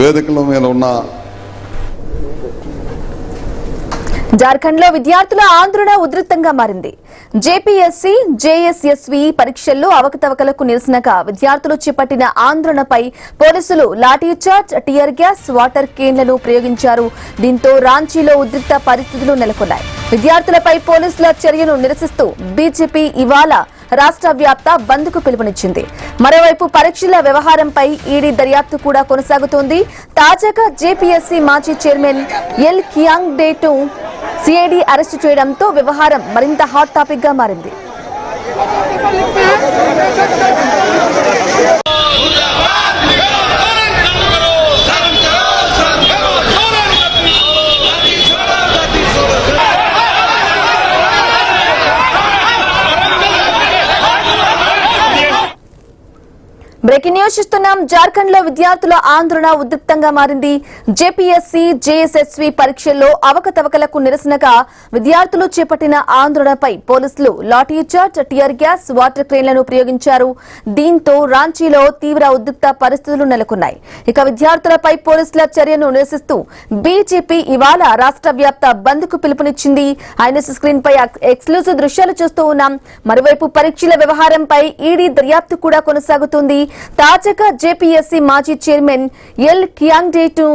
వేదికల మీద ఉన్న జార్ఖండ్ లో విద్యార్థుల ఆందోళన ఉధృతంగా మారింది. జేపీఎస్సీ, జేఎస్ఎస్వి పరీక్షల్లో అవకతవకలకు నిరసనగా విద్యార్థులు చేపట్టిన ఆందోళనపై పోలీసులు లాఠీచార్జ్, టియర్ గ్యాస్, వాటర్ కేన్లను ప్రయోగించారు. దీంతో రాంచీలో ఉద్రిక్త పరిస్థితులు నెలకొన్నాయి. విద్యార్థులపై పోలీసుల చర్యను నిరసిస్తూ బీజేపీ ఇవాళ రాష్ట్ర వ్యాప్త బంద్కు పిలుపునిచ్చింది. మరోవైపు పరీక్షల వ్యవహారంపై ఈడీ దర్యాప్తు కూడా కొనసాగుతోంది. తాజాగా జేపీఎస్సీ మాజీ చైర్మన్ ఎల్ కియాంగ్ డేను సిఐడి అరెస్టు చేయడంతో వ్యవహారం మరింత హాట్ టాపిక్ గా మారింది. బ్రేకింగ్ న్యూస్ చూస్తున్నాం. జార్ఖండ్ లో విద్యార్థుల ఆందోళన ఉద్రిక్తంగా మారింది. జేపీఎస్సీ, జేఎస్ఎస్వి పరీక్షల్లో అవకతవకలకు నిరసనగా విద్యార్థులు చేపట్టిన ఆందోళనపై పోలీసులు లాఠీచార్జ్, టియర్ గ్యాస్, వాటర్ క్రేన్లను ప్రయోగించారు. దీంతో రాంచీలో తీవ్ర ఉద్రిక్త పరిస్థితులు నెలకొన్నాయి. ఇక విద్యార్థులపై పోలీసుల చర్యను నిరసిస్తూ బీజేపీ ఇవాళ రాష్ట్ర వ్యాప్త బంద్ కు పిలుపునిచ్చింది. ఐఎన్ఎస్ స్క్రీన్ పై ఎక్స్క్లూజివ్ దృశ్యాలు చూస్తూ ఉన్నాం. మరోవైపు పరీక్షల వ్యవహారంపై ఈడీ దర్యాప్తు కూడా కొనసాగుతుంది. తాజాగా జేపీఎస్సీ మాజీ చైర్మన్ ఎల్ కియాంగ్ డేను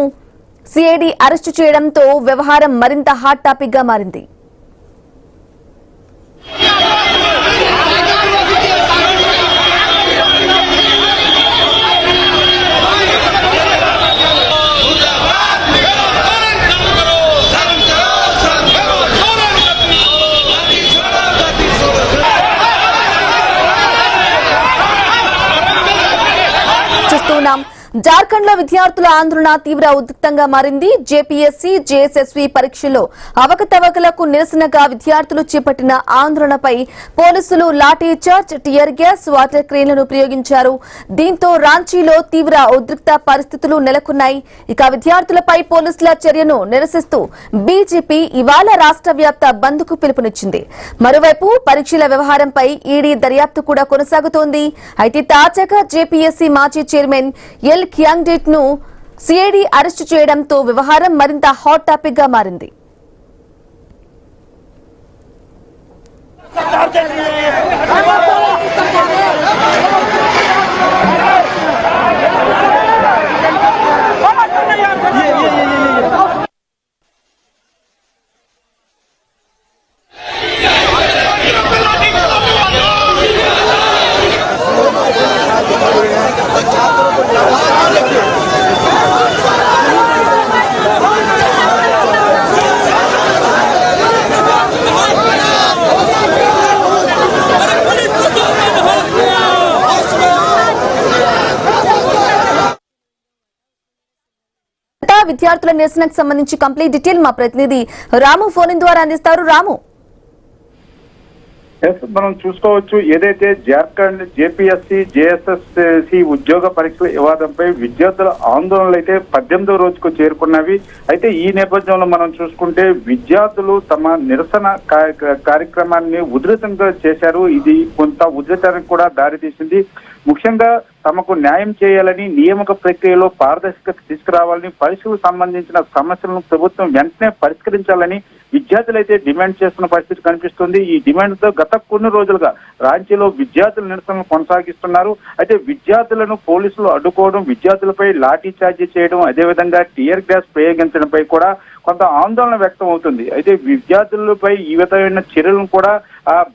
సిఐడి అరెస్టు చేయడంతో వ్యవహారం మరింత హాట్ టాపిక్ గా మారింది. జార్ఖండ్ లో విద్యార్థుల ఆందోళన తీవ్ర ఉద్రిక్తంగా మారింది. జేపీఎస్సీ, జేఎస్ఎస్వి పరీక్షల్లో అవకతవకలకు నిరసనగా విద్యార్థులు చేపట్టిన ఆందోళనపై పోలీసులు లాఠీచార్జ్, టియర్ గ్యాస్, వాటర్ క్రేన్లను ప్రయోగించారు. దీంతో రాంచీలో తీవ్ర ఉద్రిక్త పరిస్థితులు నెలకొన్నాయి. ఇక విద్యార్థులపై పోలీసుల చర్యను నిరసిస్తూ బీజేపీ ఇవాళ రాష్ట్ర వ్యాప్త బంద్ కు పిలుపునిచ్చింది. మరోవైపు పరీక్షల వ్యవహారంపై ఈడీ దర్యాప్తు కూడా కొనసాగుతోంది. అయితే తాజాగా జేపీఎస్సీ మాజీ చైర్మన్ ఎల్ కియాంగ్ డేను సిఐడి అరెస్టు చేయడంతో వ్యవహారం మరింత హాట్ టాపిక్ గా మారింది. విద్యార్థుల నిరసనకు సంబంధించి కంప్లీట్ డీటెయిల్ మా ప్రతినిధి రాము ఫోన్ ద్వారా అందిస్తారు. రాము, మనం చూసుకోవచ్చు, ఏదైతే జార్ఖండ్ జేపీఎస్సీ, జేఎస్ఎస్సి ఉద్యోగ పరీక్షల వివాదంపై విద్యార్థుల ఆందోళనలు అయితే 18వ రోజుకు చేరుకున్నవి. అయితే ఈ నేపథ్యంలో మనం చూసుకుంటే విద్యార్థులు తమ నిరసన కార్యక్రమాన్ని ఉధృతంగా చేశారు. ఇది కొంత ఉధృతానికి కూడా దారితీసింది. ముఖ్యంగా తమకు న్యాయం చేయాలని, నియామక ప్రక్రియలో పారదర్శకత తీసుకురావాలని, పరీక్షలకు సంబంధించిన సమస్యలను ప్రభుత్వం వెంటనే పరిష్కరించాలని విద్యార్థులు అయితే డిమాండ్ చేస్తున్న పరిస్థితి కనిపిస్తుంది. ఈ డిమాండ్ తో గత కొన్ని రోజులుగా రాంచీలో విద్యార్థుల నిరసనలు కొనసాగిస్తున్నారు. అయితే విద్యార్థులను పోలీసులు అడ్డుకోవడం, విద్యార్థులపై లాఠీ చార్జ్ చేయడం, అదేవిధంగా టియర్ గ్యాస్ ప్రయోగించడంపై కూడా కొంత ఆందోళన వ్యక్తం అవుతుంది. అయితే విద్యార్థులపై ఈ విధమైన చర్యలను కూడా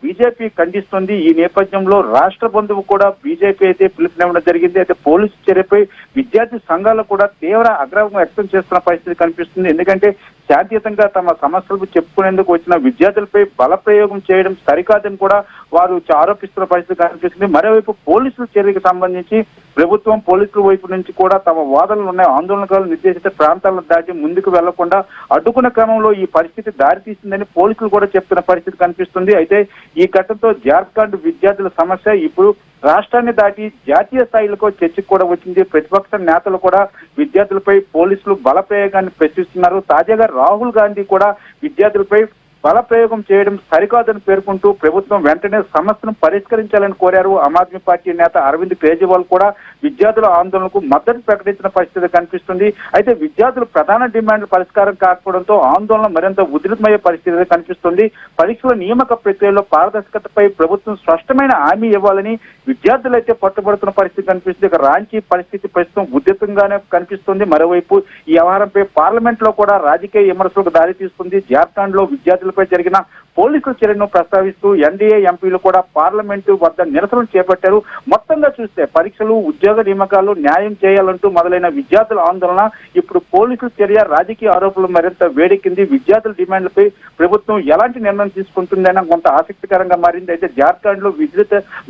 బీజేపీ ఖండిస్తుంది. ఈ నేపథ్యంలో రాష్ట్ర బంధువు కూడా బీజేపీ అయితే పిలుపునివ్వడం జరిగింది. అయితే పోలీసు చర్యపై విద్యార్థి సంఘాలు కూడా తీవ్ర ఆగ్రహం వ్యక్తం చేస్తున్న పరిస్థితి కనిపిస్తుంది. ఎందుకంటే శాంతియుతంగా తమ సమస్యలకు చెప్పుకునేందుకు వచ్చిన విద్యార్థులపై బల ప్రయోగం చేయడం సరికాదని కూడా వారు ఆరోపిస్తున్న పరిస్థితి కనిపిస్తుంది. మరోవైపు పోలీసుల చర్యకు సంబంధించి ప్రభుత్వం పోలీసుల వైపు నుంచి కూడా తమ వాదనలు ఉన్నాయి. ఆందోళనకారులు నిర్దేశిత ప్రాంతాలను దాటి ముందుకు వెళ్లకుండా అడ్డుకున్న క్రమంలో ఈ పరిస్థితి దారితీసిందని పోలీసులు కూడా చెప్తున్న పరిస్థితి కనిపిస్తుంది. అయితే ఈ ఘటనతో జార్ఖండ్ విద్యార్థుల సమస్య ఇప్పుడు రాష్ట్రాన్ని దాటి జాతీయ స్థాయిలో చర్చకు కూడా వచ్చింది. ప్రతిపక్ష నేతలు కూడా విద్యార్థులపై పోలీసులు బల ప్రయోగాన్ని ప్రశ్నిస్తున్నారు. తాజాగా రాహుల్ గాంధీ కూడా విద్యార్థులపై బలప్రయోగం చేయడం సరికాదని పేర్కొంటూ ప్రభుత్వం వెంటనే సమస్యను పరిష్కరించాలని కోరారు. ఆమ్ ఆద్మీ పార్టీ నేత అరవింద్ కేజ్రీవాల్ కూడా విద్యార్థుల ఆందోళనకు మద్దతు ప్రకటించిన పరిస్థితి కనిపిస్తుంది. అయితే విద్యార్థుల ప్రధాన డిమాండ్లు పరిష్కారం కాకపోవడంతో ఆందోళన మరింత ఉధృతమయ్యే పరిస్థితి కనిపిస్తుంది. పరీక్షల నియామక ప్రక్రియలో పారదర్శకతపై ప్రభుత్వం స్పష్టమైన హామీ ఇవ్వాలని విద్యార్థులైతే పట్టుబడుతున్న పరిస్థితి కనిపిస్తుంది. ఇక రాంచీ పరిస్థితి ప్రస్తుతం ఉధృతంగానే కనిపిస్తుంది. మరోవైపు ఈ వ్యవహారంపై పార్లమెంట్ లో కూడా రాజకీయ విమర్శలకు దారితీస్తుంది. జార్ఖండ్ లో విద్యార్థులపై జరిగిన పోలీసుల చర్యను ప్రస్తావిస్తూ ఎన్డీఏ ఎంపీలు కూడా పార్లమెంటు వద్ద నిరసనలు చేపట్టారు. మొత్తంగా చూస్తే పరీక్షలు, ఉద్యోగ నియామకాలు న్యాయం చేయాలంటూ మొదలైన విద్యార్థుల ఆందోళన ఇప్పుడు పోలీసుల చర్య, రాజకీయ ఆరోపణలు మరింత వేడెక్కింది. విద్యార్థుల డిమాండ్లపై ప్రభుత్వం ఎలాంటి నిర్ణయం తీసుకుంటుందన్న కొంత ఆసక్తికరంగా మారింది. అయితే జార్ఖండ్ లో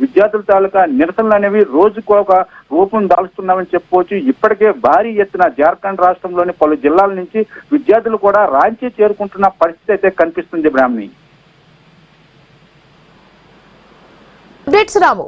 విద్యార్థుల తాలూకా నిరసనలు అనేవి రోజుకు ఒక రూపం దాల్చుతున్నామని చెప్పుకోవచ్చు. ఇప్పటికే భారీ ఎత్తున జార్ఖండ్ రాష్ట్రంలోని పలు జిల్లాల నుంచి విద్యార్థులు కూడా రాంచీ చేరుకుంటున్న పరిస్థితి అయితే కనిపిస్తుంది. బ్రాహ్మణి అప్డేట్స్ రాము.